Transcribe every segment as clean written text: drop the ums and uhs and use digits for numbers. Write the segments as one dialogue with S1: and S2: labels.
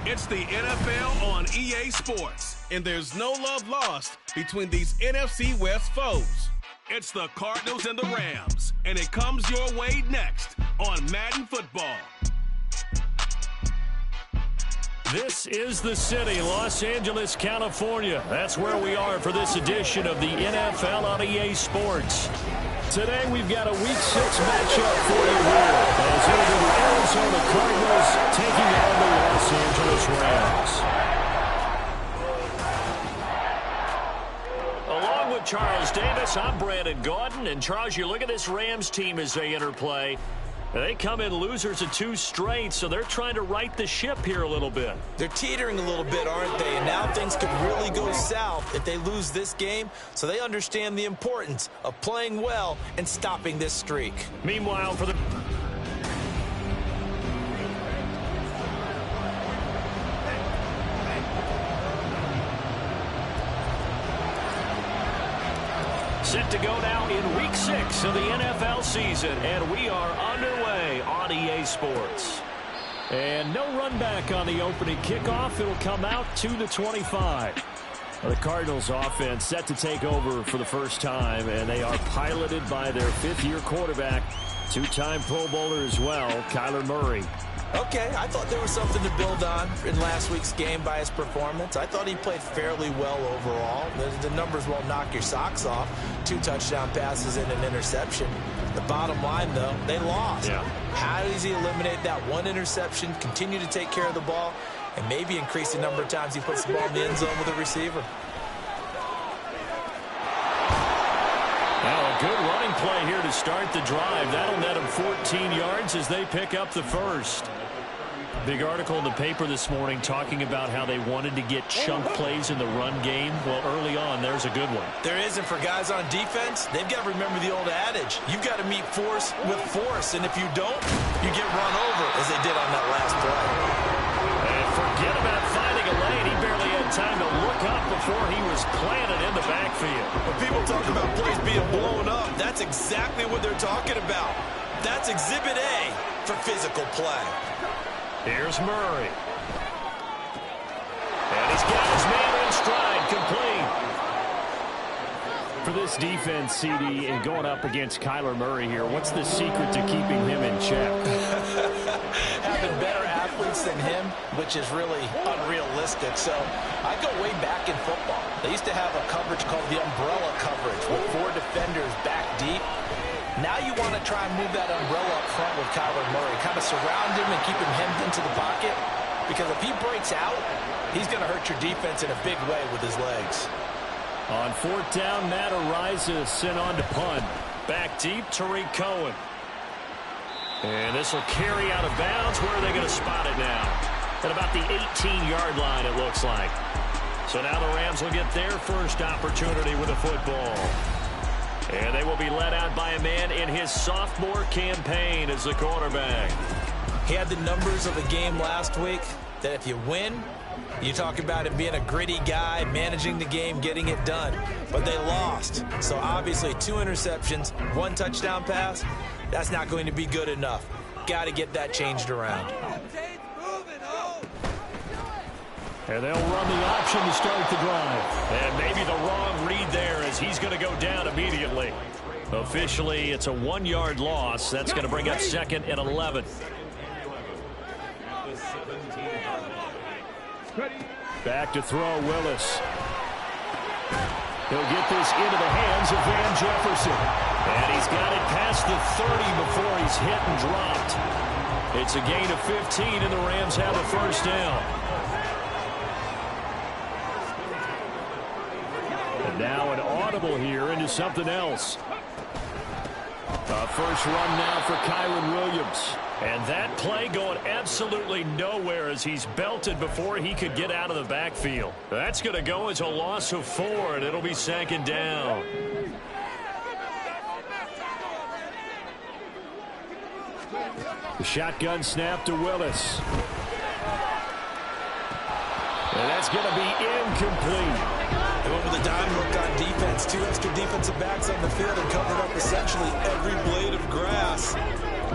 S1: It's the NFL on EA Sports, and there's no love lost between these NFC West foes. It's the Cardinals and the Rams, and it comes your way next on Madden Football.
S2: This is the city, Los Angeles, California. That's where we are for this edition of the NFL on EA Sports. Today we've got a Week 6 matchup for you here, as it'll be the Arizona Cardinals taking on the Los Angeles Rams. Along with Charles Davis, I'm Brandon Gaudin. And Charles, you look at this Rams team as they enter play. They come in losers of 2 straight, so they're trying to right the ship here a little bit.
S3: They're teetering a little bit, aren't they? And now things could really go south if they lose this game, so they understand the importance of playing well and stopping this streak.
S2: Meanwhile, for the... Set to go now in Week 6 of the NFL season, and we are underway on EA Sports. And no run back on the opening kickoff. It'll come out to the 25. The Cardinals offense set to take over for the first time, and they are piloted by their 5th-year quarterback, 2-time Pro Bowler as well, Kyler Murray.
S3: Okay, I thought there was something to build on in last week's game by his performance. I thought he played fairly well overall. The numbers won't knock your socks off. 2 touchdown passes and an interception. The bottom line, though, they lost.
S2: Yeah.
S3: How does he eliminate that 1 interception, continue to take care of the ball, and maybe increase the number of times he puts the ball in the end zone with a receiver?
S2: Now a good running play here to start the drive. That'll net them 14 yards as they pick up the first. Big article in the paper this morning talking about how they wanted to get chunk plays in the run game. Well, early on, there's a good one.
S3: There isn't for guys on defense. They've got to remember the old adage. You've got to meet force with force, and if you don't, you get run over, as they did on that last play.
S2: And forget about finding a lane. He barely had time to look up before he was planted in the backfield.
S3: When people talk about plays being blown up, that's exactly what they're talking about. That's Exhibit A for physical play.
S2: Here's Murray. And he's got his man in stride, complete. For this defense, CD, and going up against Kyler Murray here, what's the secret to keeping him in check?
S3: Having better athletes than him, which is really unrealistic. So I go way back in football. They used to have a coverage called the umbrella coverage with 4 defenders back deep. Now you want to try and move that umbrella up front with Kyler Murray. Kind of surround him and keep him hemmed into the pocket. Because if he breaks out, he's going to hurt your defense in a big way with his legs.
S2: On 4th down, Matt Araiza sent on to punt. Back deep, Tariq Cohen. And this will carry out of bounds. Where are they going to spot it now? At about the 18-yard line, it looks like. So now the Rams will get their first opportunity with a football. And they will be led out by a man in his sophomore campaign as the quarterback.
S3: He had the numbers of the game last week that if you win, you talk about him being a gritty guy, managing the game, getting it done. But they lost. So obviously 2 interceptions, 1 touchdown pass, that's not going to be good enough. Got to get that changed around.
S2: And they'll run the option to start the drive. And maybe the wrong read there as he's going to go down immediately. Officially, it's a 1-yard loss. That's going to bring up 2nd and 11. Back to throw, Willis. He'll get this into the hands of Van Jefferson. And he's got it past the 30 before he's hit and dropped. It's a gain of 15, and the Rams have a first down. And now an audible here into something else. A first run now for Kyren Williams. And that play going absolutely nowhere as he's belted before he could get out of the backfield. That's going to go as a loss of 4, and it'll be 2nd down. The shotgun snap to Willis. And that's going to be incomplete.
S3: They went with a dime look on defense. 2 extra defensive backs on the field and covered up essentially every blade of grass.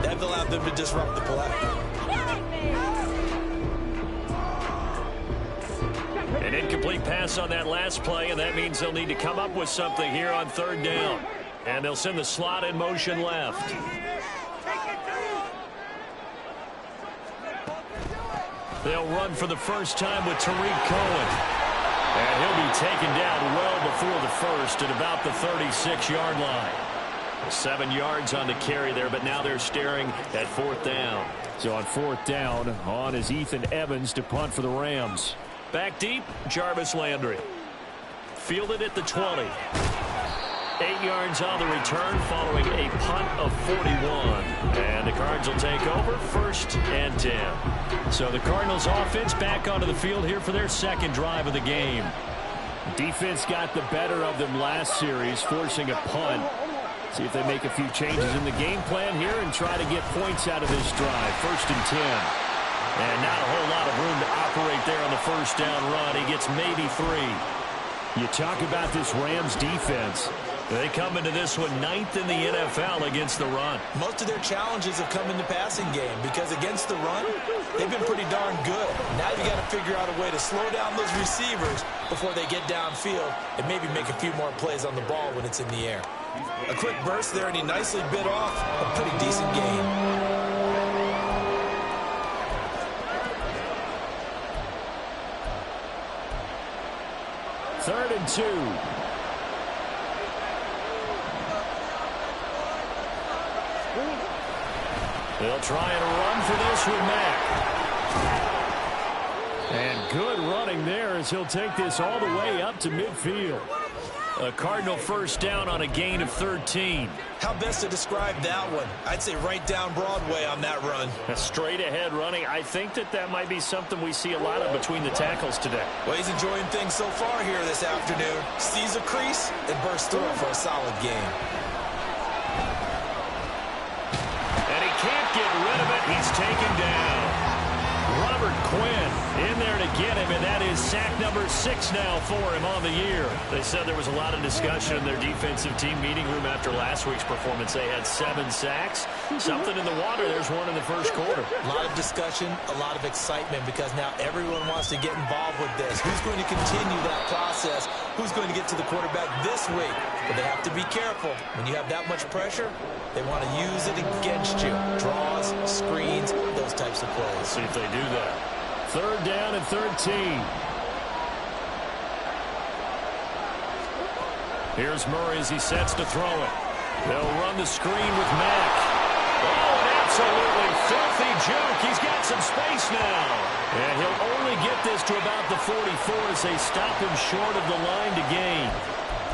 S3: That allowed them to disrupt the play.
S2: Incomplete pass on that last play, and that means they'll need to come up with something here on third down. And they'll send the slot in motion left. They'll run for the first time with Tariq Cohen. And he'll be taken down well before the first at about the 36-yard line. 7 yards on the carry there, but now they're staring at fourth down.
S4: So on fourth down, on is Ethan Evans to punt for the Rams.
S2: Back deep, Jarvis Landry. Fielded at the 20. 8 yards on the return following a punt of 41. And the Cards will take over first and 10. So the Cardinals offense back onto the field here for their second drive of the game.
S4: Defense got the better of them last series, forcing a punt. See if they make a few changes in the game plan here and try to get points out of this drive. First and 10. And not a whole lot of room to operate there on the first down run. He gets maybe 3. You talk about this Rams defense.
S2: They come into this one 9th in the NFL against the run.
S3: Most of their challenges have come in the passing game because against the run, they've been pretty darn good. Now you got to figure out a way to slow down those receivers before they get downfield and maybe make a few more plays on the ball when it's in the air. A quick burst there, and he nicely bit off a pretty decent gain.
S4: Third and 2.
S2: They'll try and run for this with Mack.
S4: And good running there as he'll take this all the way up to midfield.
S2: A Cardinal first down on a gain of 13.
S3: How best to describe that one? I'd say right down Broadway on that run.
S4: A straight ahead running. I think that might be something we see a lot of between the tackles today.
S3: Well, he's enjoying things so far here this afternoon. Sees a crease and bursts through it for a solid gain.
S2: And he can't get rid of it. He's taken down. Robert Quinn in there to get him, and that is sack number 6 now for him on the year. They said there was a lot of discussion in their defensive team meeting room after last week's performance. They had 7 sacks. Something in the water. There's one in the first quarter.
S3: A lot of discussion, a lot of excitement because now everyone wants to get involved with this. Who's going to continue that process? Who's going to get to the quarterback this week? But they have to be careful. When you have that much pressure, they want to use it against you. Draws, screens, those types of plays.
S2: Let's see if they do that.
S4: Third down and 13.
S2: Here's Murray as he sets to throw it. They'll run the screen with Mack. Oh, an absolutely filthy juke. He's got some space now. And he'll only get this to about the 44 as they stop him short of the line to gain.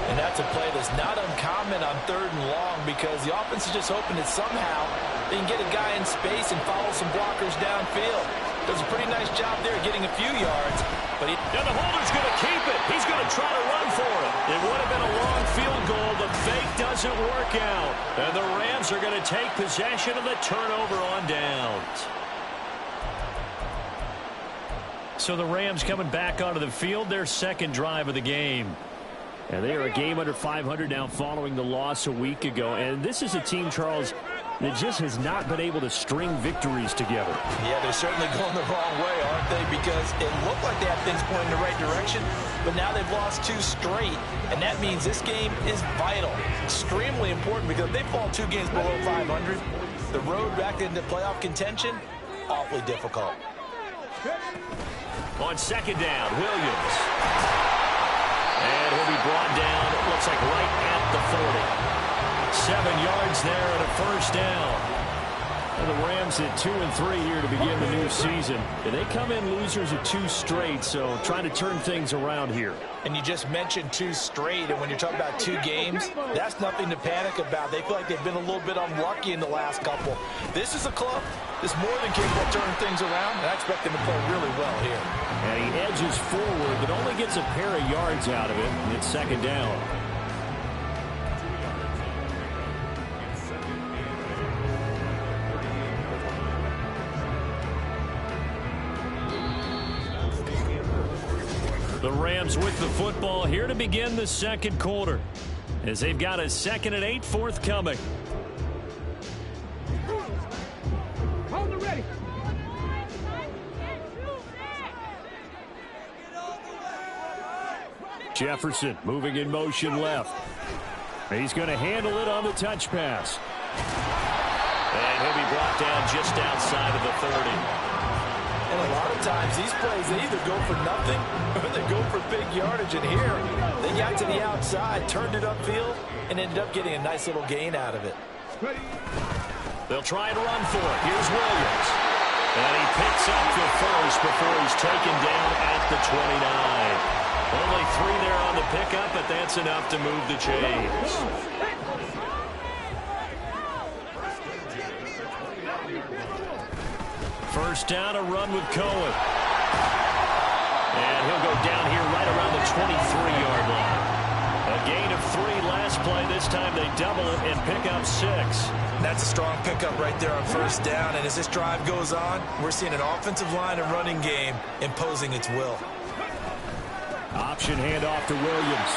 S3: And that's a play that's not uncommon on third and long because the offense is just hoping that somehow they can get a guy in space and follow some blockers downfield. Does a pretty nice job there getting a few yards. But
S2: and the holder's going to keep it. He's going to try to run for it. It would have been a long field goal. The fake doesn't work out. And the Rams are going to take possession of the turnover on downs. So the Rams coming back onto the field, their second drive of the game.
S4: And they are a game under 500 now following the loss a week ago. And this is a team, Charles, that just has not been able to string victories together.
S3: Yeah, they're certainly going the wrong way, aren't they? Because it looked like they had things pointing in the right direction, but now they've lost 2 straight. And that means this game is vital, extremely important, because if they fall 2 games below 500, the road back into playoff contention, awfully difficult.
S2: On second down, Williams. And he'll be brought down, it looks like right at the 40. 7 yards there and a first down.
S4: Well, the Rams at 2-3 here to begin the new season. And they come in losers of 2 straight, so trying to turn things around here.
S3: And you just mentioned 2 straight, and when you're talking about 2 games, that's nothing to panic about. They feel like they've been a little bit unlucky in the last couple. This is a club that's more than capable of turning things around, and I expect them to play really well here.
S4: And he edges forward, but only gets a pair of yards out of it, and it's second down.
S2: The Rams with the football here to begin the second quarter as they've got a 2nd and 8 forthcoming.
S5: Hold it ready.
S4: Jefferson moving in motion left. He's going to handle it on the touch pass.
S2: And he'll be brought down just outside of the 30.
S3: And a lot of times these plays, they either go for nothing or they go for big yardage. And here, they got to the outside, turned it upfield, and ended up getting a nice little gain out of it.
S2: They'll try and run for it. Here's Williams. And he picks up the first before he's taken down at the 29. Only 3 there on the pickup, but that's enough to move the chains. First down, a run with Cohen. And he'll go down here right around the 23-yard line. A gain of 3 last play. This time they double it and pick up 6.
S3: That's a strong pickup right there on first down. And as this drive goes on, we're seeing an offensive line and running game imposing its will.
S4: Option handoff to Williams.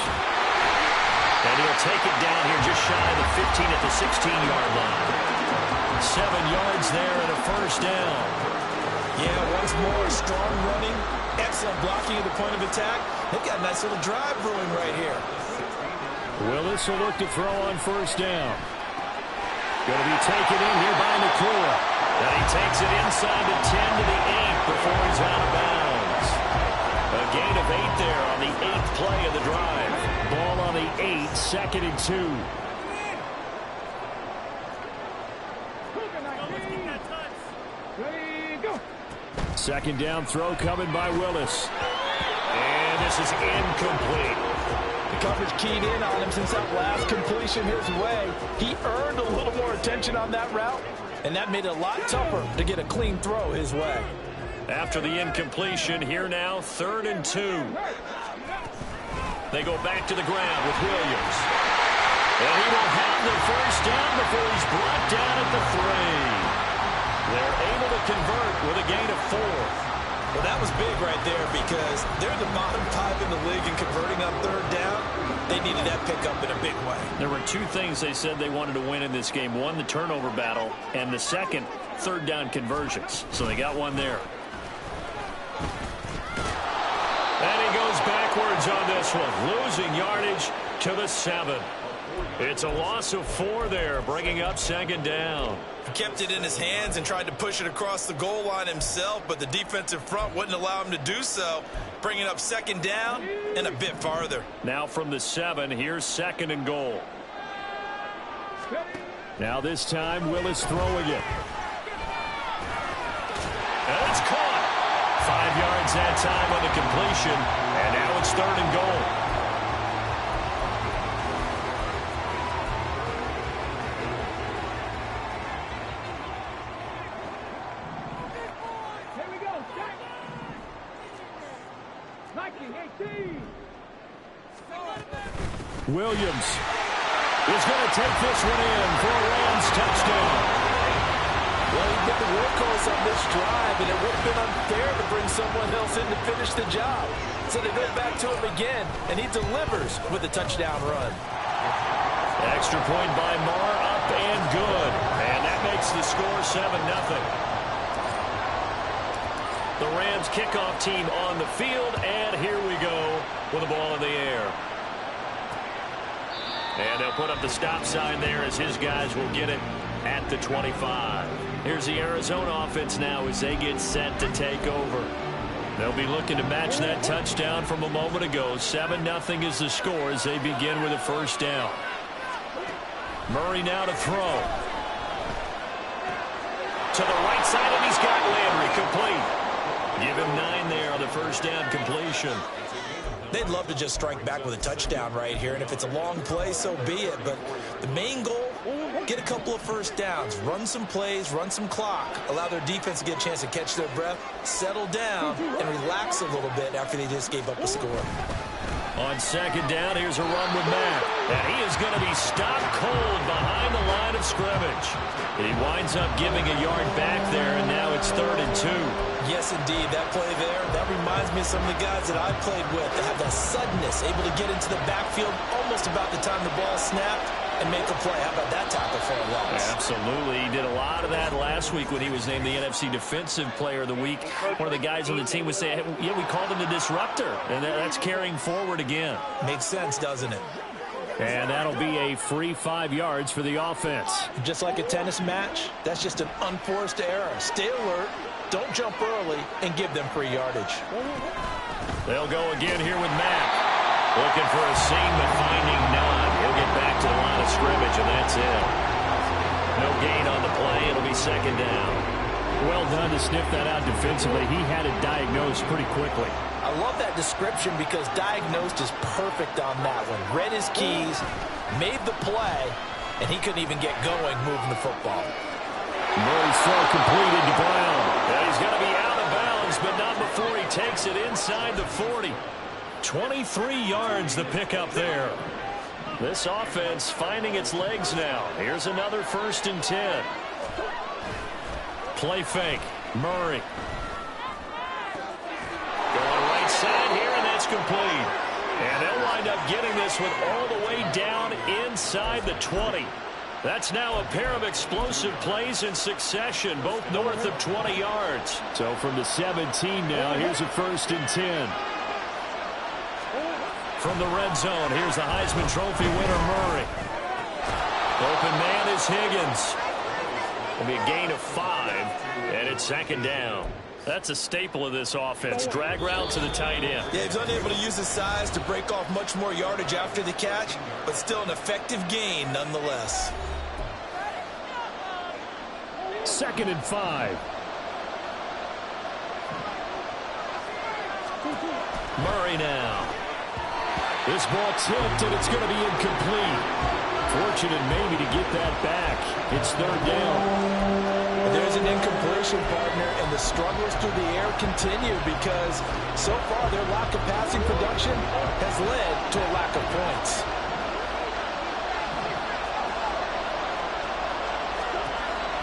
S2: And he'll take it down here just shy of the 15 at the 16-yard line. 7 yards there and a first down.
S3: Yeah, once more, strong running, excellent blocking at the point of attack. They've got a nice little drive brewing right here.
S4: Willis will look to throw on first down. Going to be taken in here by McClure.
S2: And he takes it inside the 10 to the 8 before he's out of bounds. A gain of 8 there on the 8th play of the drive.
S4: Ball on the 8, 2nd and 2. Second down throw coming by Willis.
S2: And this is incomplete.
S3: The coverage keyed in on him since that last completion his way. He earned a little more attention on that route, and that made it a lot tougher to get a clean throw his way.
S2: After the incompletion, here now, 3rd and 2. They go back to the ground with Williams. And he will have the first down before he's brought down at the 3. They're able to convert with a gain of 4.
S3: Well, that was big right there because they're the bottom 5 in the league in converting on 3rd down. They needed that pickup in a big way.
S2: There were 2 things they said they wanted to win in this game. One, the turnover battle, and the second, 3rd down conversions. So they got one there. And he goes backwards on this one, losing yardage to the 7. It's a loss of 4 there, bringing up 2nd down.
S3: He kept it in his hands and tried to push it across the goal line himself, but the defensive front wouldn't allow him to do so, bringing up 2nd down and a bit farther.
S2: Now from the 7, here's 2nd and goal.
S4: Now this time, Willis throwing it.
S2: And it's caught. 5 yards that time on the completion, and now it's 3rd and goal.
S4: Williams is going to take this one in for a Rams touchdown.
S3: Well, he's been the workhorse on this drive, and it would have been unfair to bring someone else in to finish the job. So they go back to him again, and he delivers with a touchdown run.
S2: Extra point by Marr, up and good. And that makes the score 7-0. The Rams kickoff team on the field, and here we go with the ball in the air. And they'll put up the stop sign there as his guys will get it at the 25. Here's the Arizona offense now as they get set to take over. They'll be looking to match that touchdown from a moment ago. 7-0 is the score as they begin with a first down. Murray now to throw. To the right side, and he's got Landry complete. Give him 9 there on the first down completion.
S3: They'd love to just strike back with a touchdown right here, and if it's a long play, so be it. But the main goal, get a couple of first downs, run some plays, run some clock, allow their defense to get a chance to catch their breath, settle down, and relax a little bit after they just gave up a score.
S2: On second down, here's a run with Matt. And he is going to be stopped cold behind the line of scrimmage. He winds up giving a yard back there, and now it's 3rd and 2.
S3: Yes, indeed. That play there, that reminds me of some of the guys that I've played with that have that suddenness, able to get into the backfield almost about the time the ball snapped and make a play. How about that tackle for a loss?
S2: Absolutely. He did a lot of that last week when he was named the NFC Defensive Player of the Week. One of the guys on the team would say, hey, yeah, we called him the disruptor, and that's carrying forward again.
S3: Makes sense, doesn't it?
S4: And that'll be a free 5 yards for the offense.
S3: Just like a tennis match, that's just an unforced error. Stay alert, don't jump early, and give them free yardage.
S2: They'll go again here with Mack. Looking for a seam, but finding none. He'll get back to the line of scrimmage, and that's it. No gain on the play. It'll be second down.
S4: Well done to sniff that out defensively. He had it diagnosed pretty quickly.
S3: I love that description because diagnosed is perfect on that one. Read his keys, made the play, and he couldn't even get going moving the football.
S4: Murray's throw completed to Brown.
S2: Yeah, he's going to be out of bounds, but not before he takes it inside the 40. 23 yards the pickup there. This offense finding its legs now. Here's another 1st and 10. Play fake. Murray. Going right side here, and that's complete. And they'll wind up getting this one all the way down inside the 20. That's now a pair of explosive plays in succession, both north of 20 yards.
S4: So from the 17 now, here's a 1st and 10.
S2: From the red zone, here's the Heisman Trophy winner, Murray. Open man is Higgins. It'll be a gain of 5, and it's second down. That's a staple of this offense. Drag route to the tight end.
S3: Yeah, he's unable to use his size to break off much more yardage after the catch, but still an effective gain nonetheless.
S4: 2nd and 5.
S2: Murray now.
S4: This ball tipped, and it's going to be incomplete. Fortunate maybe to get that back. It's 3rd down.
S3: There's an incompletion, partner, and the struggles through the air continue because so far their lack of passing production has led to a lack of points.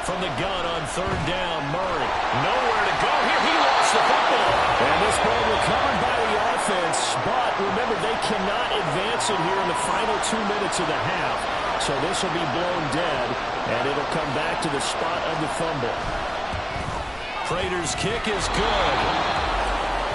S2: From the gun on 3rd down, Murray. Nowhere to go here. He lost the football.
S4: And this ball recovered by the offense, but remember, they cannot advance it here in the final 2 minutes of the half. So this will be blown dead, and it'll come back to the spot of the fumble.
S2: Prater's kick is good.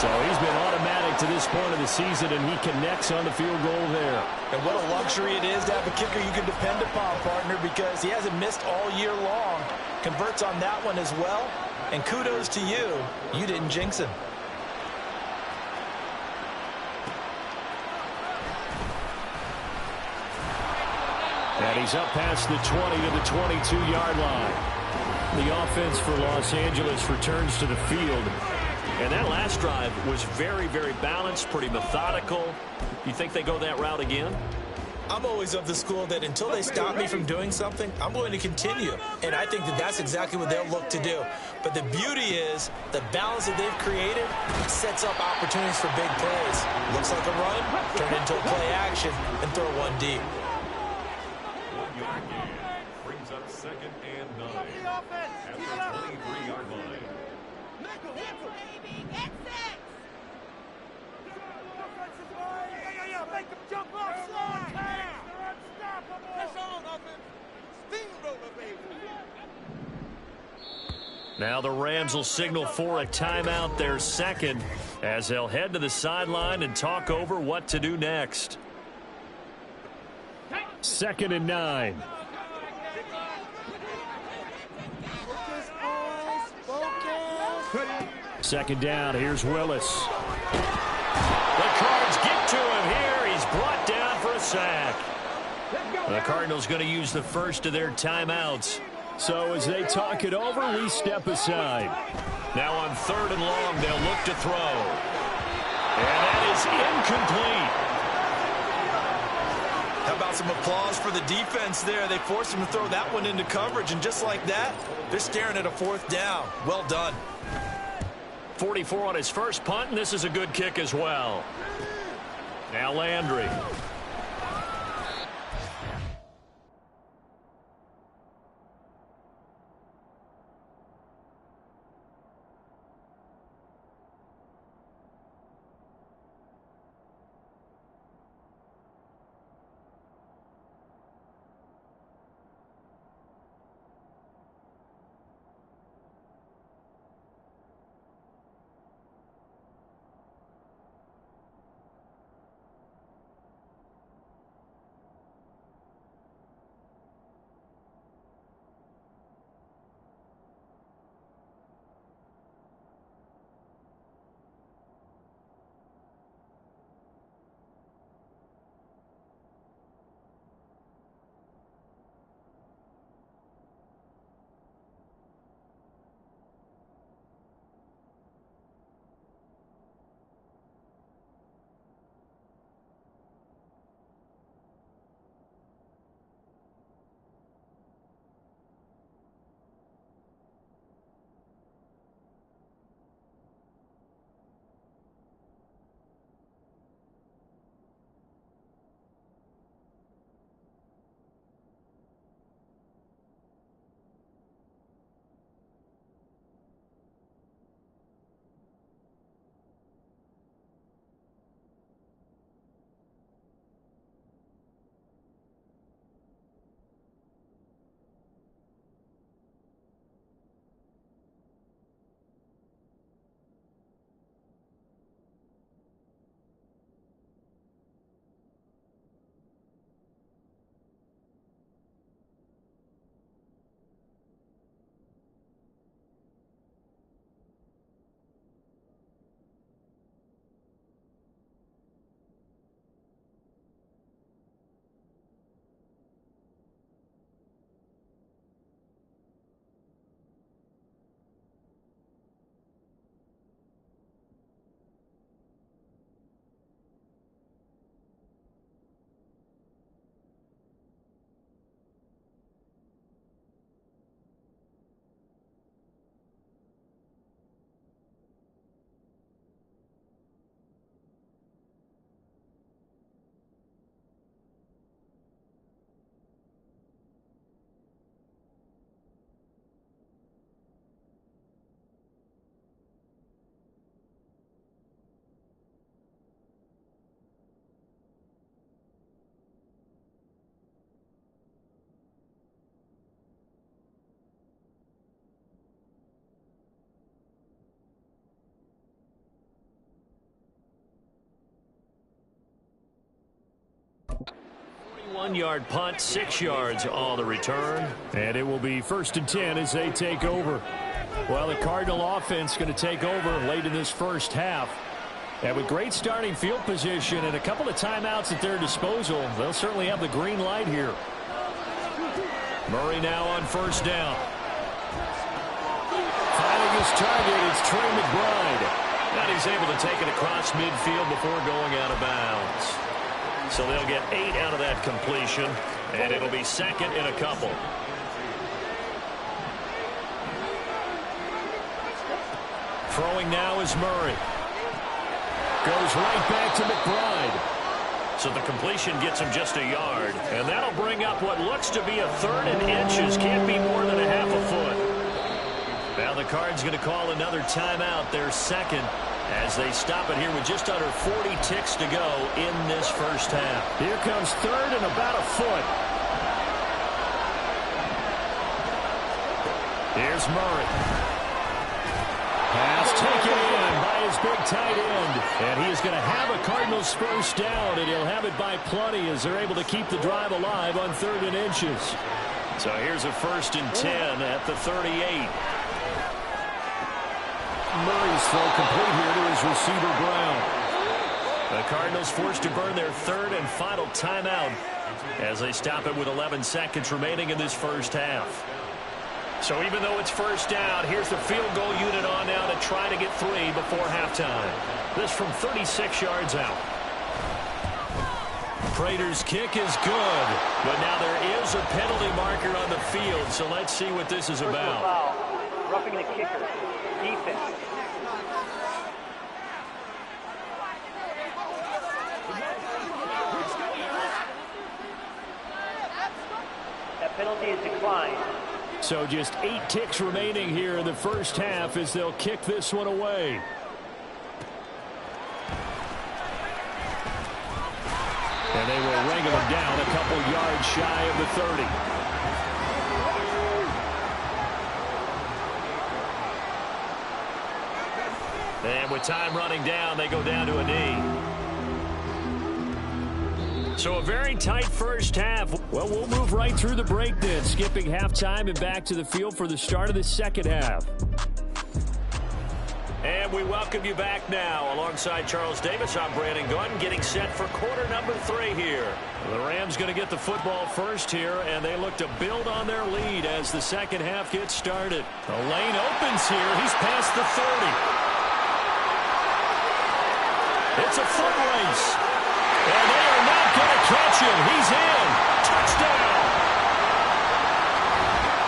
S4: So he's been automatic to this point of the season, and he connects on the field goal there.
S3: And what a luxury it is to have a kicker you can depend upon, partner, because he hasn't missed all year long. Converts on that one as well. And kudos to you. You didn't jinx him.
S4: And he's up past the 20 to the 22-yard line. The offense for Los Angeles returns to the field.
S2: And that last drive was very, very balanced, pretty methodical. You think they go that route again?
S3: I'm always of the school that until they stop me from doing something, I'm going to continue. And I think that that's exactly what they'll look to do. But the beauty is the balance that they've created sets up opportunities for big plays. Looks like a run, turn it into a play action, and throw one deep.
S1: 1 yard gain brings up 2nd and 9 at the 23-yard line.
S5: Make them jump off slide. They're unstoppable. Press on, offense. Steamroller, baby.
S2: Now the Rams will signal for a timeout, their second, as they'll head to the sideline and talk over what to do next.
S4: 2nd and 9. Second down, here's Willis.
S2: The Cards get to him here. He's brought down for a sack. The Cardinals going to use the first of their timeouts.
S4: So as they talk it over, we step aside.
S2: Now on 3rd and long, they'll look to throw. And that is incomplete.
S3: How about some applause for the defense there? They forced him to throw that one into coverage, and just like that, they're staring at a 4th down. Well done.
S2: 44 on his first punt, and this is a good kick as well. Now Landry. 1-yard punt, 6 yards on the return.
S4: And it will be 1st and 10 as they take over. Well, the Cardinal offense going to take over late in this first half. And with great starting field position and a couple of timeouts at their disposal, they'll certainly have the green light here. Murray now on 1st down. Finding his target, it's Trey McBride.
S2: And he's able to take it across midfield before going out of bounds. So they'll get 8 out of that completion, and it'll be 2nd and a couple.
S4: Throwing now is Murray. Goes right back to McBride.
S2: So the completion gets him just a yard, and that'll bring up what looks to be a 3rd and inches. Can't be more than a half a foot. Now the Cards going to call another timeout, their 2nd, as they stop it here with just under 40 ticks to go in this first half.
S4: Here comes 3rd and about a foot. Here's Murray. Pass taken in by his big tight end. And he is going to have a Cardinals first down, and he'll have it by plenty as they're able to keep the drive alive on 3rd and inches.
S2: So here's a 1st and 10 at the 38.
S4: Murray's throw complete here to his receiver, Brown.
S2: The Cardinals forced to burn their 3rd and final timeout as they stop it with 11 seconds remaining in this first half. So even though it's 1st down, here's the field goal unit on now to try to get 3 before halftime. This from 36 yards out. Prater's kick is good, but now there is a penalty marker on the field, so let's see what this is about.
S6: Roughing the kicker. Defense. That penalty is declined.
S4: So just 8 ticks remaining here in the first half as they'll kick this one away. And they will wrangle him down a couple yards shy of the 30.
S2: And with time running down, they go down to a knee. So a very tight first half.
S4: Well, we'll move right through the break then, skipping halftime and back to the field for the start of the second half.
S2: And we welcome you back now. Alongside Charles Davis, I'm Brandon Gunn, getting set for quarter number 3 here. The Rams going to get the football first here, and they look to build on their lead as the second half gets started. The lane opens here. He's past the 30. It's a foot race. And they are not going to catch him. He's in. Touchdown.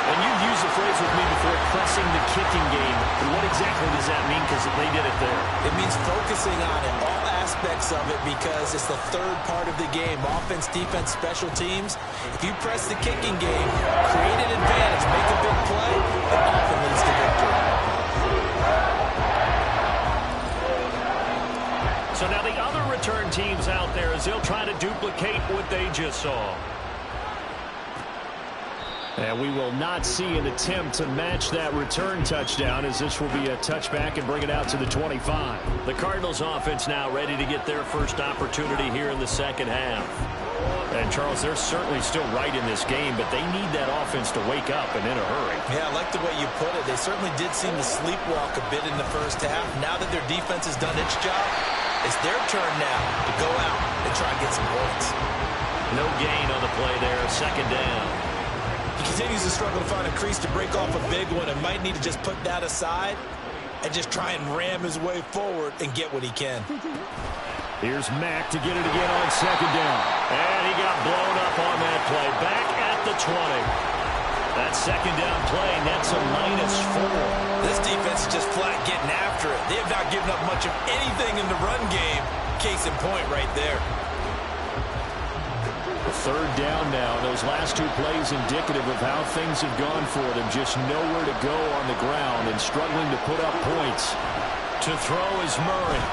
S2: And you've used the phrase with me before, pressing the kicking game. What exactly does that mean? Because they did it there.
S3: It means focusing on it, all aspects of it, because it's the 3rd part of the game. Offense, defense, special teams. If you press the kicking game, create an advantage, make a big play, it often leads to victory.
S2: So now the other return teams out there as they'll try to duplicate what they just saw.
S4: And we will not see an attempt to match that return touchdown, as this will be a touchback and bring it out to the 25.
S2: The Cardinals offense now ready to get their first opportunity here in the second half. And Charles, they're certainly still right in this game, but they need that offense to wake up and in a hurry.
S3: Yeah, I like the way you put it. They certainly did seem to sleepwalk a bit in the first half. Now that their defense has done its job, it's their turn now to go out and try and get some points.
S2: No gain on the play there, 2nd down.
S3: He continues to struggle to find a crease to break off a big one and might need to just put that aside and just try and ram his way forward and get what he can.
S4: Here's Mack to get it again on 2nd down.
S2: And he got blown up on that play. Back at the 20. That 2nd down play, that's a -4.
S3: This defense is just flat getting after it. They have not given up much of anything in the run game. Case in point right there.
S4: 3rd down now. Those last 2 plays indicative of how things have gone for them. Just nowhere to go on the ground and struggling to put up points.
S2: To throw is Murray.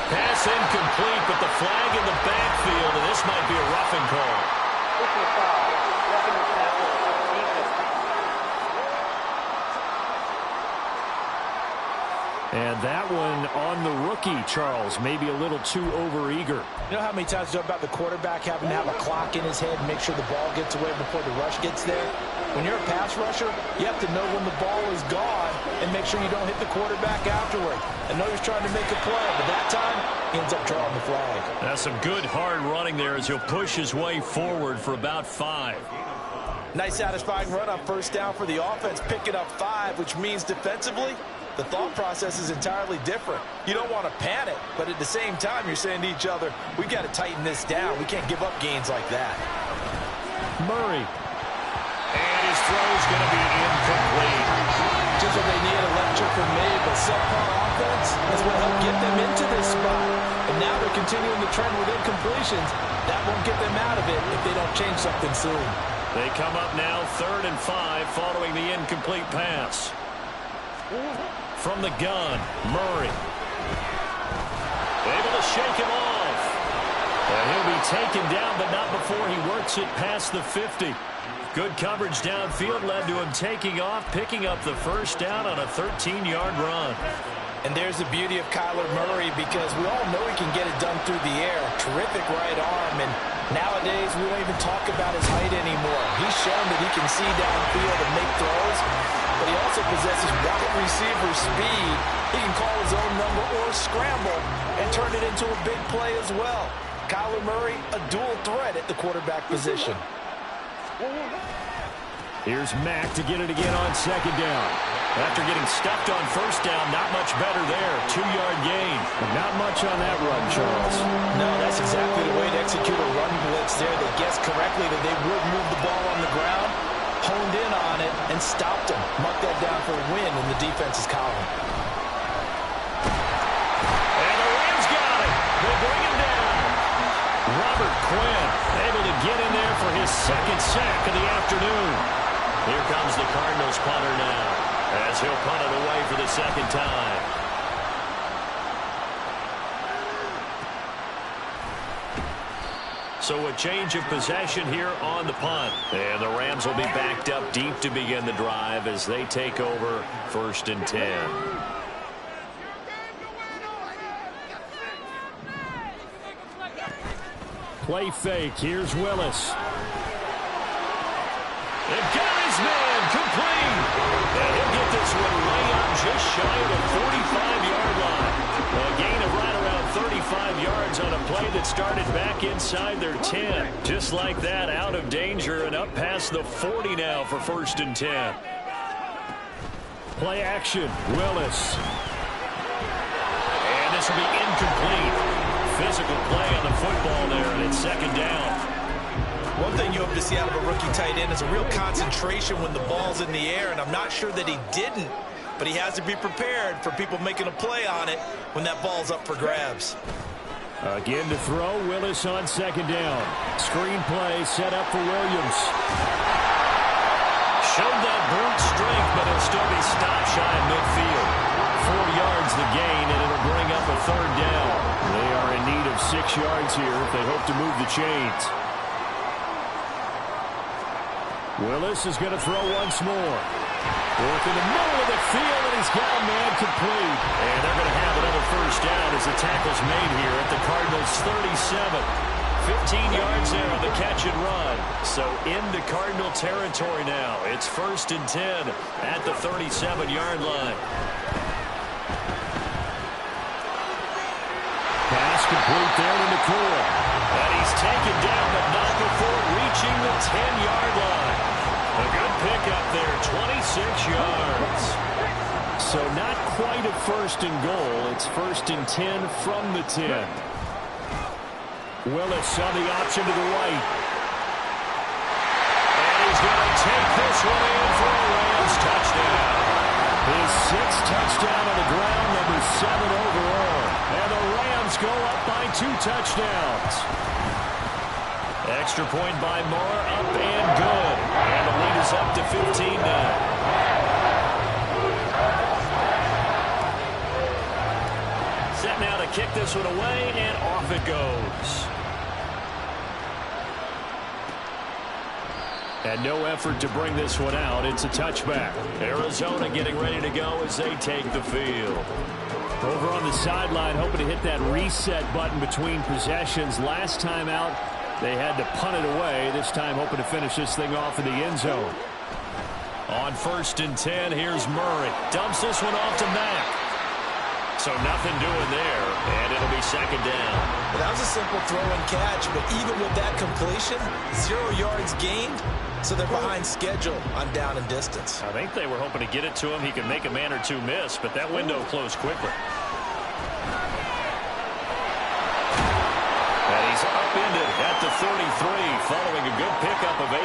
S2: Pass incomplete, but the flag in the backfield, and this might be a roughing call.
S4: And that one on the rookie, Charles, maybe a little too overeager.
S3: You know how many times you know about the quarterback having to have a clock in his head and make sure the ball gets away before the rush gets there? When you're a pass rusher, you have to know when the ball is gone and make sure you don't hit the quarterback afterward. I know he's trying to make a play, but that time he ends up drawing the flag.
S2: That's some good hard running there as he'll push his way forward for about 5.
S3: Nice satisfying run on first down for the offense, picking up 5, which means defensively, the thought process is entirely different. You don't want to panic, but at the same time, you're saying to each other, we've got to tighten this down. We can't give up gains like that.
S4: Murray.
S2: And his throw's going to be incomplete.
S3: Just what they need, a lecture from me, but subpar offense is what helped get them into this spot. And now they're continuing the trend with incompletions. That won't get them out of it if they don't change something soon.
S2: They come up now 3rd and 5 following the incomplete pass. From the gun, Murray. Able to shake him off. And he'll be taken down, but not before he works it past the 50. Good coverage downfield led to him taking off, picking up the first down on a 13-yard run.
S3: And there's the beauty of Kyler Murray, because we all know he can get it done through the air. Terrific right arm, and nowadays we don't even talk about his height anymore. He's shown that he can see downfield and make throws, but he also possesses wide receiver speed. He can call his own number or scramble and turn it into a big play as well. Kyler Murray, a dual threat at the quarterback position.
S4: Here's Mack to get it again on 2nd down.
S2: After getting stuffed on first down, not much better there. 2-yard gain.
S4: Not much on that run, Charles.
S3: No, that's exactly the way to execute a run blitz there. They guessed correctly that they would move the ball on the ground, honed in on it, and stopped them. Mark that down for a win in the defense's column.
S2: And the Rams got it. They bring him down. Robert Quinn able to get in there for his 2nd sack of the afternoon. Here comes the Cardinals punter now, as he'll punt it away for the 2nd time. So a change of possession here on the punt. And the Rams will be backed up deep to begin the drive as they take over 1st and 10.
S4: Play fake. Here's Willis.
S2: They've got his man complete. And he'll get this one way up just shy of the 45-yard line. A gain of right around 35 yards on a play that started back inside their 10. Just like that, out of danger and up past the 40 now for 1st and 10.
S4: Play action. Willis.
S2: And this will be incomplete. Physical play on the football there, and it's 2nd down.
S3: One thing you hope to see out of a rookie tight end is a real concentration when the ball's in the air, and I'm not sure that he didn't, but he has to be prepared for people making a play on it when that ball's up for grabs.
S4: Again to throw. Willis on 2nd down. Screen play set up for Williams.
S2: Showed that brute strength, but he'll still be stopped shy of midfield. 4 yards the gain, and it'll bring up a 3rd down.
S4: They are in need of 6 yards here if they hope to move the chains. Willis is going to throw once more. Work in the middle of the field, and he's got a man complete.
S2: And they're going to have another first down as the tackle's made here at the Cardinals' 37. 15 yards there on the catch and run. So into Cardinal territory now. It's 1st and 10 at the 37-yard line.
S4: Pass complete there to McCoy.
S2: And he's taken down, but not before reaching the 10-yard line. A good pickup there, 26 yards.
S4: So not quite a 1st and goal. It's 1st and 10 from the 10. Willis on the option to the right.
S2: And he's going to take this one in for a Rams touchdown.
S4: His 6th touchdown on the ground, number 7 overall. And the Rams go up by 2 touchdowns.
S2: Extra point by Moore, up and good. And the lead is up to 15 now. Set now to kick this one away, and off it goes.
S4: And no effort to bring this one out. It's a touchback.
S2: Arizona getting ready to go as they take the field.
S4: Over on the sideline, hoping to hit that reset button between possessions. Last time out, they had to punt it away. This time, hoping to finish this thing off in the end zone. On 1st and 10, here's Murray. Dumps this one off to Mack. So nothing doing there, and it'll be 2nd down.
S3: Well, that was a simple throw and catch, but even with that completion, 0 yards gained, so they're behind schedule on down and distance.
S2: I think they were hoping to get it to him. He could make a man or two miss, but that window closed quickly. And he's upended at the 33, following a good pickup of 8.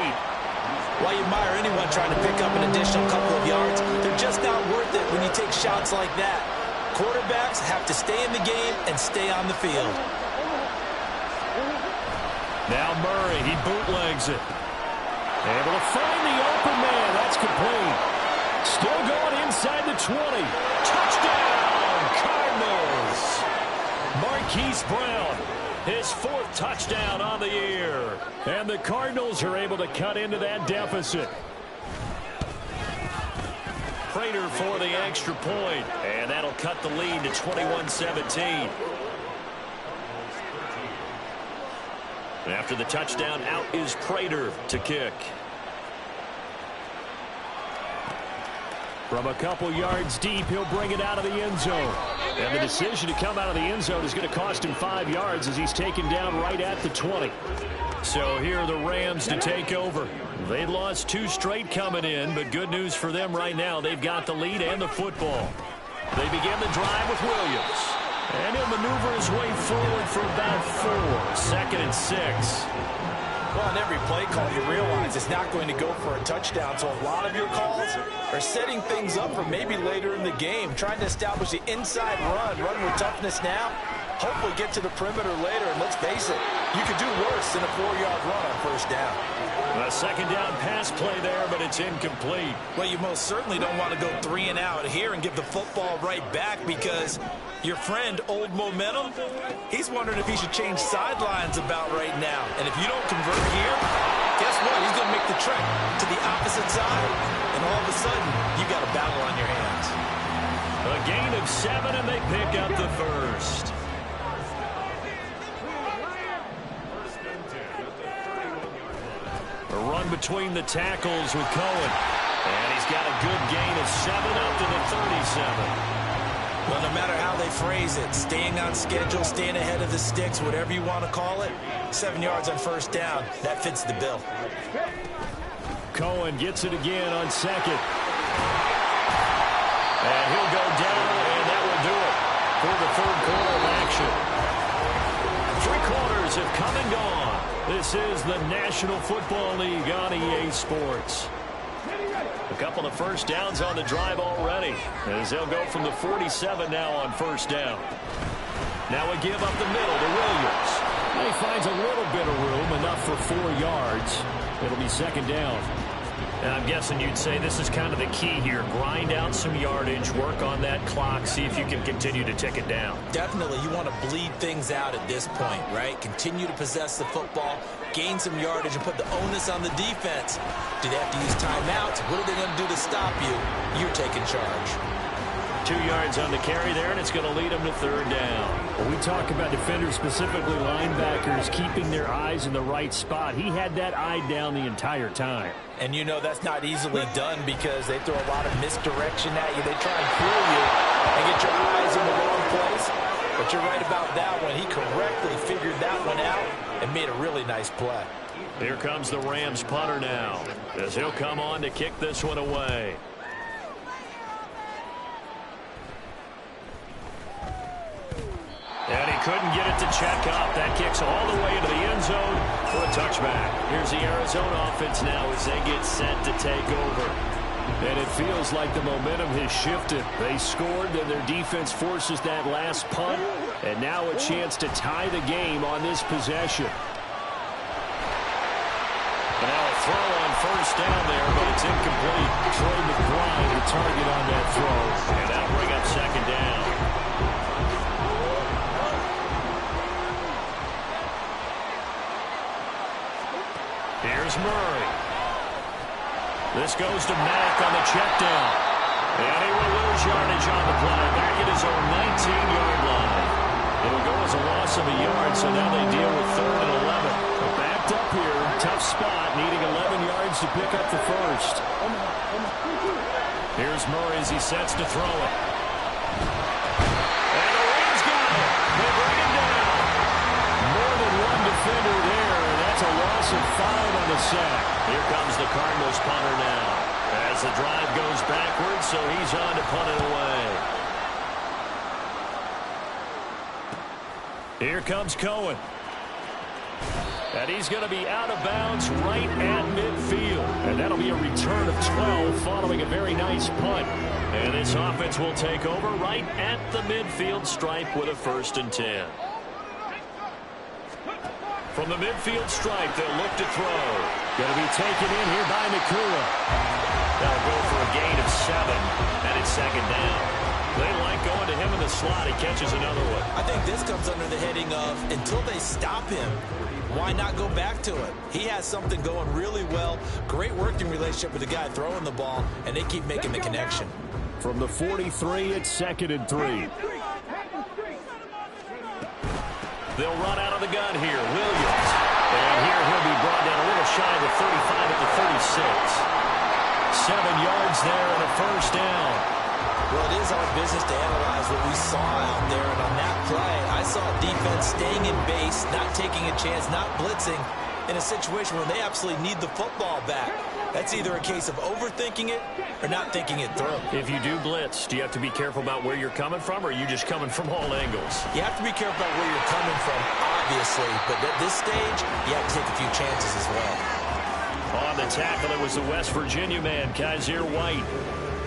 S3: While you admire anyone trying to pick up an additional couple of yards, they're just not worth it when you take shots like that. Quarterbacks have to stay in the game and stay on the field.
S2: Now Murray, he bootlegs it.
S4: Able to find the open man. That's complete. Still going inside the 20.
S2: Touchdown, Cardinals. Marquise Brown, his 4th touchdown on the year.
S4: And the Cardinals are able to cut into that deficit.
S2: Prater for the extra point, and that'll cut the lead to 21-17. After the touchdown, out is Prater to kick.
S4: From a couple yards deep, he'll bring it out of the end zone. And the decision to come out of the end zone is going to cost him 5 yards as he's taken down right at the 20.
S2: So here are the Rams to take over. They lost 2 straight coming in, but good news for them right now. They've got the lead and the football. They begin the drive with Williams. And he'll maneuver his way forward for about 4. 2nd and 6.
S3: Well, on every play call, you realize it's not going to go for a touchdown. So a lot of your calls are setting things up for maybe later in the game, trying to establish the inside run with toughness now. Hopefully get to the perimeter later, and let's face it, you could do worse than a 4-yard run on 1st down.
S2: A 2nd down pass play there, but it's incomplete.
S3: Well, you most certainly don't want to go 3 and out here and give the football right back, because your friend, Old Momentum, he's wondering if he should change sidelines about right now. And if you don't convert here, guess what? He's going to make the trek to the opposite side, and all of a sudden, you got a battle on your hands.
S2: A gain of 7, and they pick up the 1st. A run between the tackles with Cohen. And he's got a good gain of 7 up to the 37.
S3: Well, no matter how they phrase it, staying on schedule, staying ahead of the sticks, whatever you want to call it, 7 yards on 1st down, that fits the bill.
S4: Cohen gets it again on 2nd.
S2: And he'll go down, and that will do it for the 3rd quarter of action. 3 quarters have come and gone. This is the National Football League on EA Sports. A couple of 1st downs on the drive already, as they'll go from the 47 now on 1st down. Now a give up the middle to Williams.
S4: And he finds a little bit of room, enough for 4 yards. It'll be 2nd down.
S2: And I'm guessing you'd say this is kind of the key here. Grind out some yardage, work on that clock, see if you can continue to tick it down.
S3: Definitely, you want to bleed things out at this point, right? Continue to possess the football, gain some yardage, and put the onus on the defense. Do they have to use timeouts? What are they going to do to stop you? You're taking charge.
S2: 2 yards on the carry there, and it's going to lead them to 3rd down.
S4: When we talk about defenders, specifically linebackers, keeping their eyes in the right spot, he had that eye down the entire time.
S3: And you know that's not easily done because they throw a lot of misdirection at you. They try and fool you and get your eyes in the wrong place. But you're right about that one. He correctly figured that one out and made a really nice play.
S2: Here comes the Rams punter now, as he'll come on to kick this one away. And he couldn't get it to check up. That kicks all the way into the end zone for a touchback. Here's the Arizona offense now as they get set to take over.
S4: And it feels like the momentum has shifted. They scored, then their defense forces that last punt. And now a chance to tie the game on this possession.
S2: And now a throw on 1st down there, but it's incomplete.
S4: Troy McBride, the target on that throw.
S2: And that'll bring up 2nd down. Here's Murray. This goes to Mack on the check down. And he will lose yardage on the play. Back at his own 19-yard line. It'll go as a loss of a yard, so now they deal with 3rd and 11.
S4: Backed up here. Tough spot, needing 11 yards to pick up the first.
S2: Here's Murray as he sets to throw it. And the Rams got it. They bring him down.
S4: More than one defender there, and that's a loss of 5 on the sack.
S2: Here comes the Cardinals punter now. As the drive goes backwards, so he's on to punt it away. Here comes Cohen. And he's going to be out of bounds right at midfield. And that'll be a return of 12 following a very nice punt. And this offense will take over right at the midfield stripe with a 1st and 10. From the midfield stripe, they'll look to throw.
S4: Going to be taken in here by Nakua.
S2: That'll go for a gain of 7, and it's 2nd down. They like going to him in the slot. He catches another one.
S3: I think this comes under the heading of until they stop him, why not go back to it? He has something going really well. Great working relationship with the guy throwing the ball, and they keep making the connection.
S4: From the 43, it's 2nd and 3.
S2: They'll run out of the gun here. Williams. And here he'll be brought down a little shy of the 35 at the 36. 7 yards there and a 1st down.
S3: Well, it is our business to analyze what we saw out there. And on that play, I saw defense staying in base, not taking a chance, not blitzing in a situation where they absolutely need the football back. That's either a case of overthinking it or not thinking it through.
S2: If you do blitz, do you have to be careful about where you're coming from, or are you just coming from all angles?
S3: You have to be careful about where you're coming from, obviously. But at this stage, you have to take a few chances as well.
S2: On the tackle, it was the West Virginia man, Kaiser White.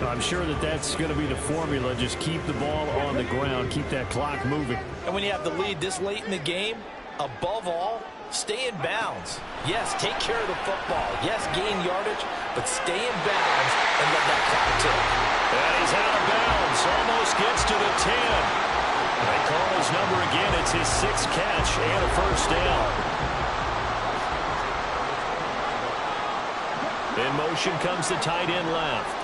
S4: I'm sure that that's going to be the formula. Just keep the ball on the ground. Keep that clock moving.
S3: And when you have the lead this late in the game, above all, stay in bounds. Yes, take care of the football. Yes, gain yardage, but stay in bounds and let that clock tick.
S2: And he's out of bounds. Almost gets to the 10. They call his number again. It's his 6th catch and a 1st down. In motion comes the tight end left.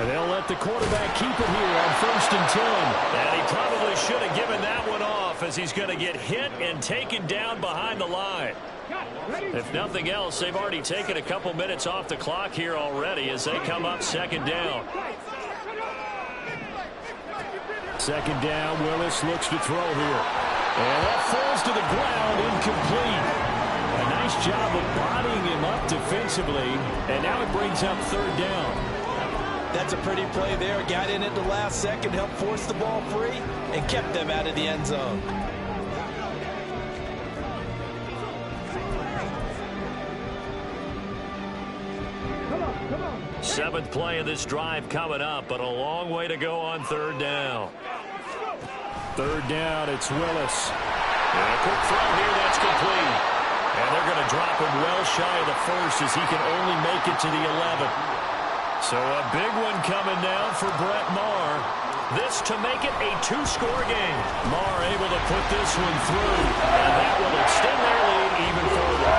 S4: And they'll let the quarterback keep it here on 1st and 10.
S2: And he probably should have given that one off, as he's going to get hit and taken down behind the line. If nothing else, they've already taken a couple minutes off the clock here already as they come up 2nd down.
S4: 2nd down, Willis looks to throw here. And that falls to the ground, incomplete. A nice job of bodying him up defensively, and now it brings up 3rd down.
S3: That's a pretty play there. Got in at the last second, helped force the ball free, and kept them out of the end zone.
S2: Seventh play of this drive coming up, but a long way to go on 3rd down.
S4: 3rd down, it's Willis.
S2: And a quick throw here, that's complete. And they're going to drop him well shy of the 1st as he can only make it to the 11. So a big one coming down for Brett Maher. This to make it a 2-score game. Maher able to put this one through, and that will extend their lead even further.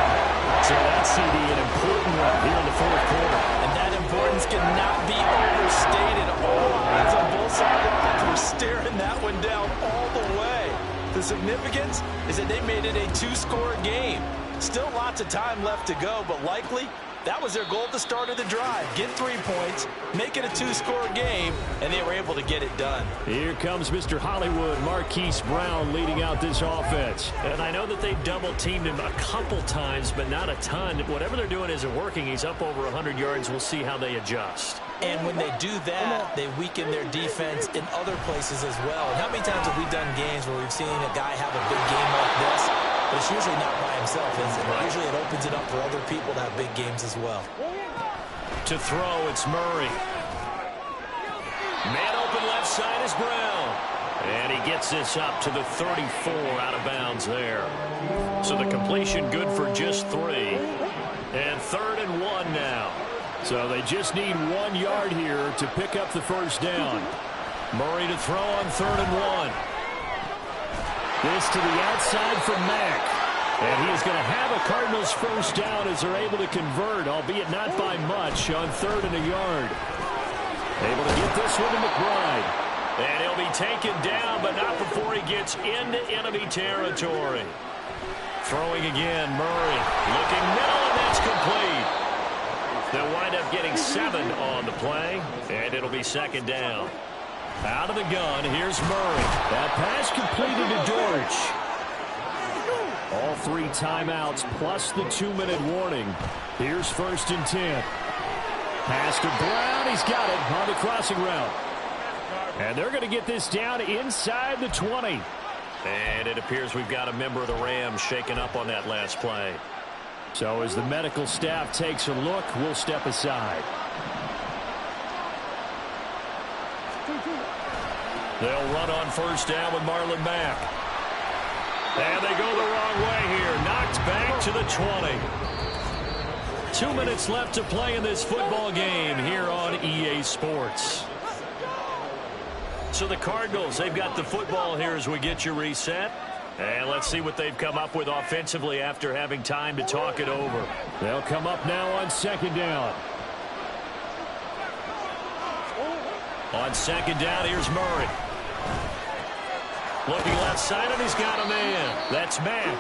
S4: So that's CD, an important one here in the 4th quarter.
S3: And that importance cannot be overstated. All eyes on both sides were staring that one down all the way. The significance is that they made it a 2-score game. Still lots of time left to go, but likely that was their goal at the start of the drive. Get 3 points, make it a 2-score game, and they were able to get it done.
S4: Here comes Mr. Hollywood, Marquise Brown, leading out this offense.
S2: And I know that they've double-teamed him a couple times, but not a ton. Whatever they're doing isn't working. He's up over 100 yards. We'll see how they adjust.
S3: And when they do that, they weaken their defense in other places as well. And how many times have we done games where we've seen a guy have a big game like this? But it's usually not by himself, is it? Right. Usually it opens it up for other people to have big games as well.
S2: To throw, it's Murray. Man open left side is Brown. And he gets this up to the 34, out of bounds there. So the completion good for just 3. And 3rd and 1 now.
S4: So they just need 1 yard here to pick up the 1st down.
S2: Murray to throw on 3rd and 1.
S4: This to the outside for Mack. And he is going to have a Cardinals first down as they're able to convert, albeit not by much, on 3rd and a yard. Able to get this one to McBride. And he'll be taken down, but not before he gets into enemy territory. Throwing again, Murray. Looking middle, and that's complete. They'll wind up getting 7 on the play, and it'll be 2nd down. Out of the gun, here's Murray. That pass completed to Dortch. All 3 timeouts plus the 2-minute warning. Here's 1st and 10. Pass to Brown. He's got it on the crossing route. And they're going to get this down inside the 20. And it appears we've got a member of the Rams shaken up on that last play. So as the medical staff takes a look, we'll step aside. They'll run on 1st down with Marlon Mack. And they go the wrong way here. Knocked back to the 20. 2 minutes left to play in this football game here on EA Sports. So the Cardinals, they've got the football here as we get you reset. And let's see what they've come up with offensively after having time to talk it over. They'll come up now on 2nd down. On 2nd down, here's Murray. Looking left side, and he's got a man. That's Mack.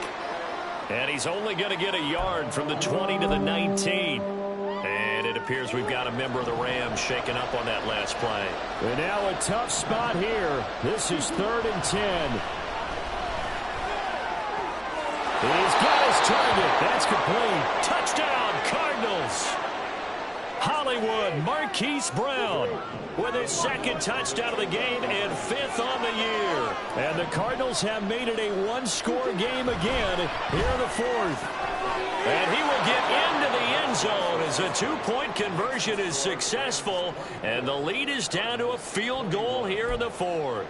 S4: And he's only going to get a yard from the 20 to the 19. And it appears we've got a member of the Rams shaken up on that last play. And now a tough spot here. This is 3rd and 10. He's got his target. That's complete. Touchdown, Cardinals. Hollywood, Marquise Brown with his 2nd touchdown of the game and 5th on the year. And the Cardinals have made it a 1-score game again here in the 4th. And he will get into the end zone as a 2-point conversion is successful. And the lead is down to a field goal here in the 4th.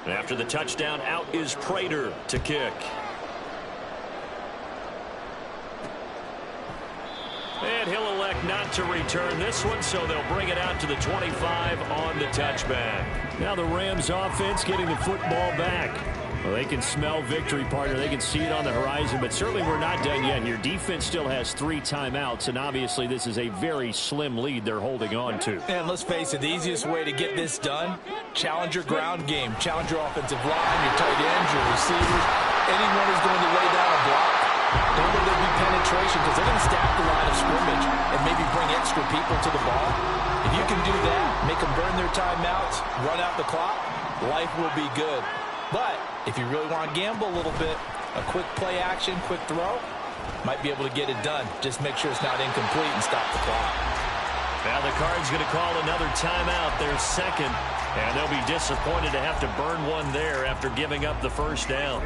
S4: After the touchdown, out is Prater to kick. And he'll elect not to return this one, so they'll bring it out to the 25 on the touchback. Now the Rams offense getting the football back. Well, they can smell victory, partner. They can see it on the horizon, but certainly we're not done yet here. Defense still has 3 timeouts, and obviously this is a very slim lead they're holding on to.
S3: And let's face it, the easiest way to get this done, challenge your ground game. Challenge your offensive line, your tight ends, your receivers. Anyone who's going to lay down a block. Don't let there be penetration because they're going to stack the line of scrimmage and maybe bring extra people to the ball. If you can do that, make them burn their timeouts, run out the clock, life will be good. But if you really want to gamble a little bit, a quick play action, quick throw, might be able to get it done. Just make sure it's not incomplete and stop the clock.
S2: Now the Cards going to call another timeout, their 2nd, and they'll be disappointed to have to burn one there after giving up the 1st down.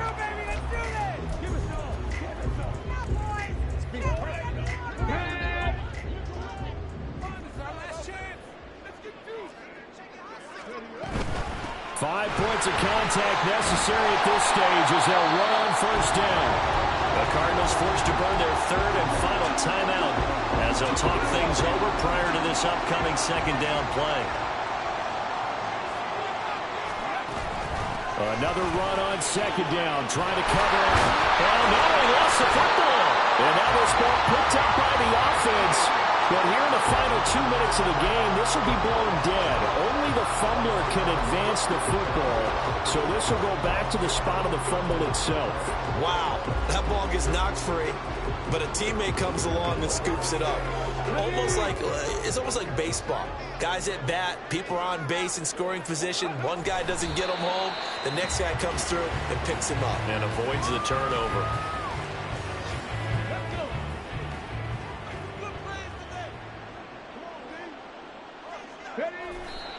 S4: 5 points of contact necessary at this stage as they'll run on 1st down. The Cardinals forced to burn their 3rd and final timeout as they'll talk things over prior to this upcoming 2nd down play. Another run on 2nd down, trying to cover up. Oh, no, he lost the football. And that was ball picked up by the offense. But here in the final 2 minutes of the game, this will be blown dead. Only the fumbler can advance the football. So this will go back to the spot of the fumble itself.
S7: Wow, that ball gets knocked free, but a teammate comes along and scoops it up. It's almost like baseball. Guys at bat, people are on base in scoring position. One guy doesn't get them home. The next guy comes through and picks him up.
S2: And avoids the turnover.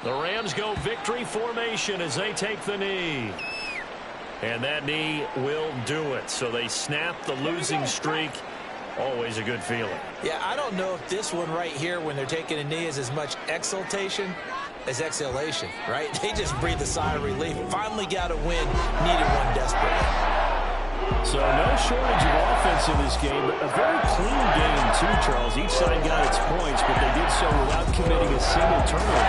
S2: The Rams go victory formation as they take the knee. And that knee will do it. So they snap the losing streak. Always a good feeling.
S3: Yeah, I don't know if this one right here when they're taking a knee is as much exultation as exhalation, right? They just breathe a sigh of relief. Finally got a win. Needed one desperately.
S4: So no shortage of offense in this game, but a very clean game too, Charles. Each side got its points, but they did so without committing a single turnover.